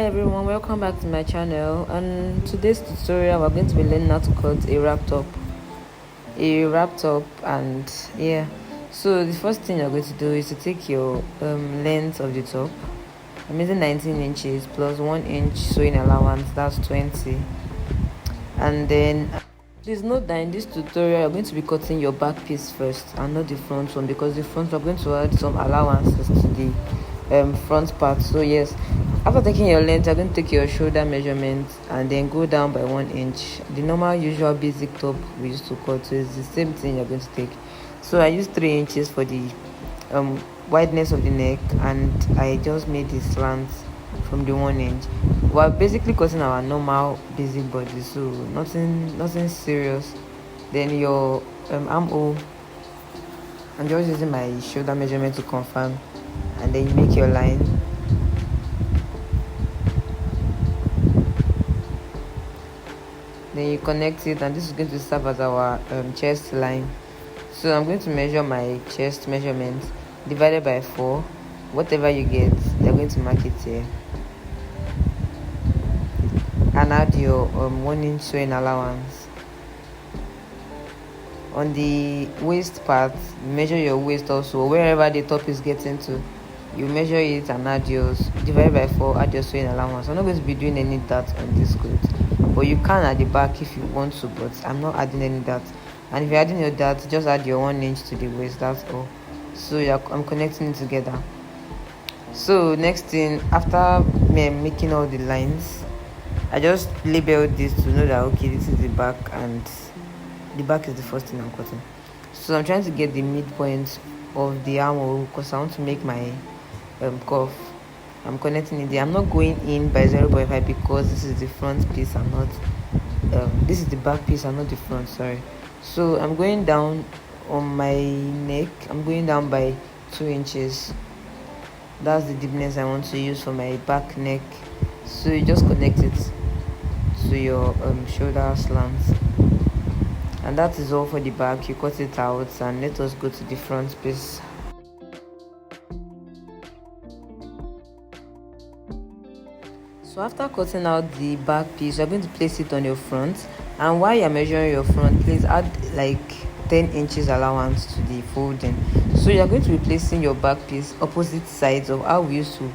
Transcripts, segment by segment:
everyone, welcome back to my channel. And today's tutorial we're going to be learning how to cut a wrap top. And yeah, so the first thing you're going to do is to take your length of the top. I'm using 19 inches plus 1 inch sewing allowance, that's 20. And then please note that in this tutorial you're going to be cutting your back piece first and not the front one, because the front we're going to add some allowances to the front part. So yes, after taking your length, you're going to take your shoulder measurement and then go down by 1 inch. The normal usual basic top we used to cut, so it's the same thing you're going to take. So I used 3 inches for the wideness of the neck, and I just made the slant from the 1 inch. We're basically cutting our normal basic body, so nothing serious. Then your armhole, I'm just using my shoulder measurement to confirm, and then you make your line. Then you connect it, and this is going to serve as our chest line. So I'm going to measure my chest measurement divided by 4. Whatever you get, you're going to mark it here, and add your 1 inch sewing allowance. On the waist part, measure your waist also, wherever the top is getting to, you measure it and add yours, divide by 4, add your sewing allowance. I'm not going to be doing any dart on this cloth, but you can at the back if you want to, but I'm not adding any dart. And if you're adding your dart, just add your 1 inch to the waist, that's all. So I'm connecting it together. So next thing, after making all the lines, I just labeled this to know that okay, this is the back, and the back is the first thing I'm cutting. So I'm trying to get the midpoint of the armhole because I want to make my cuff. I'm connecting it there. I'm not going in by 0.5 because this is the front piece. This is the back piece and not the front, sorry. So I'm going down on my neck. I'm going down by 2 inches. That's the deepness I want to use for my back neck. So you just connect it to your shoulder slants, and that is all for the back. You cut it out, and let us go to the front piece. So after cutting out the back piece, you're going to place it on your front, and while you're measuring your front, please add like 10 inches allowance to the folding. So you're going to be placing your back piece opposite sides of how we used to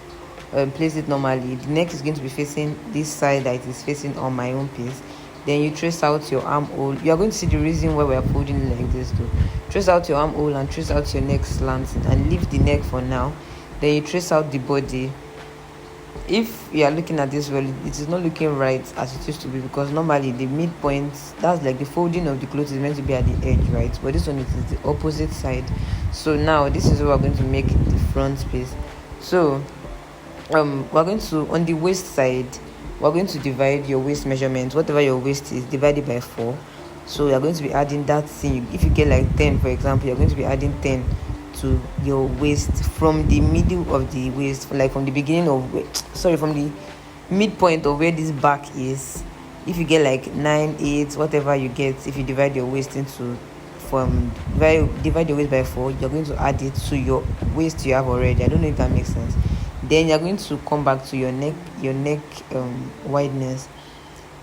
place it normally. The neck is going to be facing this side that it is facing on my own piece. Then you trace out your armhole. You are going to see the reason why we are folding it like this though. Trace out your armhole and trace out your neck slant, and leave the neck for now. Then you trace out the body. If you are looking at this well, it is not looking right as it used to be, because normally the midpoint, that's like the folding of the clothes, is meant to be at the edge, right? But this one is the opposite side. So now this is what we're going to make the front piece. So we're going to, on the waist side, we're going to divide your waist measurement, whatever your waist is, divided by 4. So you're going to be adding that thing. If you get like 10, for example, you're going to be adding 10 to your waist from the middle of the waist, like from the beginning of, from the midpoint of where this back is. If you get like 9, 8, whatever you get, if you divide your waist into divide your waist by 4, you're going to add it to your waist you have already. I don't know if that makes sense. Then you're going to come back to your neck wideness.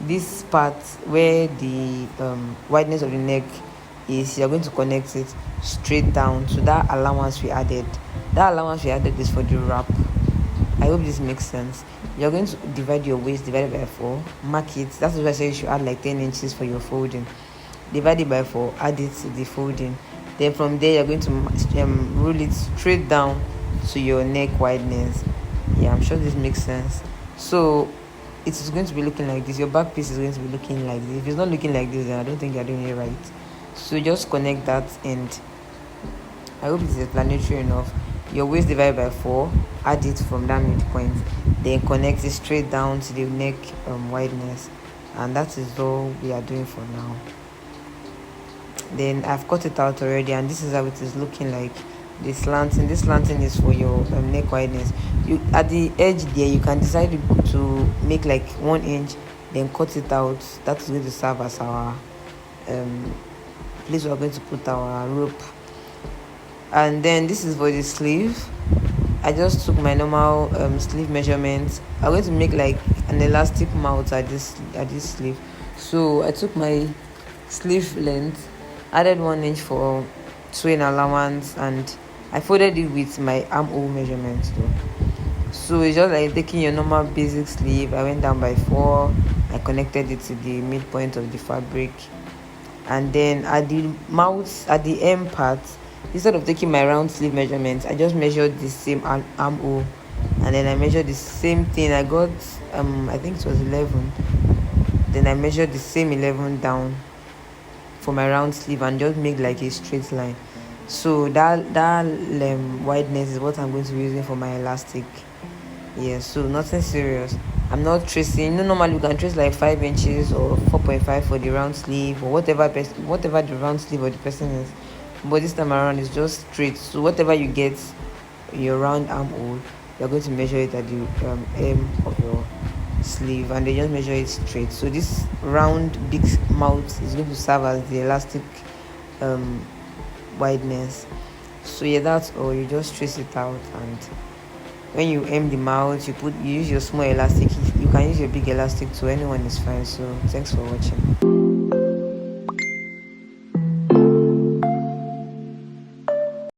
This part where the wideness of the neck is, you're going to connect it straight down to that allowance we added. That allowance we added is for the wrap. I hope this makes sense. You're going to divide your waist divided by 4, mark it. That's why I say you should add like 10 inches for your folding. Divide it by 4, add it to the folding. Then from there, you're going to roll it straight down to your neck wideness. Yeah, I'm sure this makes sense. So it is going to be looking like this. Your back piece is going to be looking like this. If it's not looking like this, then I don't think you're doing it right. So just connect that, and I hope it is explanatory enough. Your waist divided by 4, add it from that midpoint, then connect it straight down to the neck wideness, and that is all we are doing for now. Then I've cut it out already, and this is how it is looking like. This slanting is for your neck wideness. You at the edge there, you can decide to make like 1 inch, then cut it out. That is going to serve as our place we are going to put our rope. And then this is for the sleeve. I just took my normal sleeve measurements. I'm going to make like an elastic mouth at this sleeve. So I took my sleeve length, added 1 inch for sewing allowance, and I folded it with my armhole measurements though. So it's just like taking your normal basic sleeve. I went down by 4. I connected it to the midpoint of the fabric, and then at the mouth, at the hem part, instead of taking my round sleeve measurements, I just measured the same armhole, and then I measured the same thing. I got I think it was 11. Then I measured the same 11 down for my round sleeve and just make like a straight line. So that wideness is what I'm going to be using for my elastic. Yeah, so nothing serious. I'm not tracing. Normally you can trace like 5 inches or 4.5 for the round sleeve, or whatever the round sleeve or the person is. But this time around it's just straight. So whatever you get your round armhole, you're going to measure it at the hem of your sleeve, and then just measure it straight. So this round big mouth is going to serve as the elastic wideness. So yeah, that's all. You just trace it out, and when you hem the mouth, you use your small elastic. You can use your big elastic too. Anyone is fine. So thanks for watching.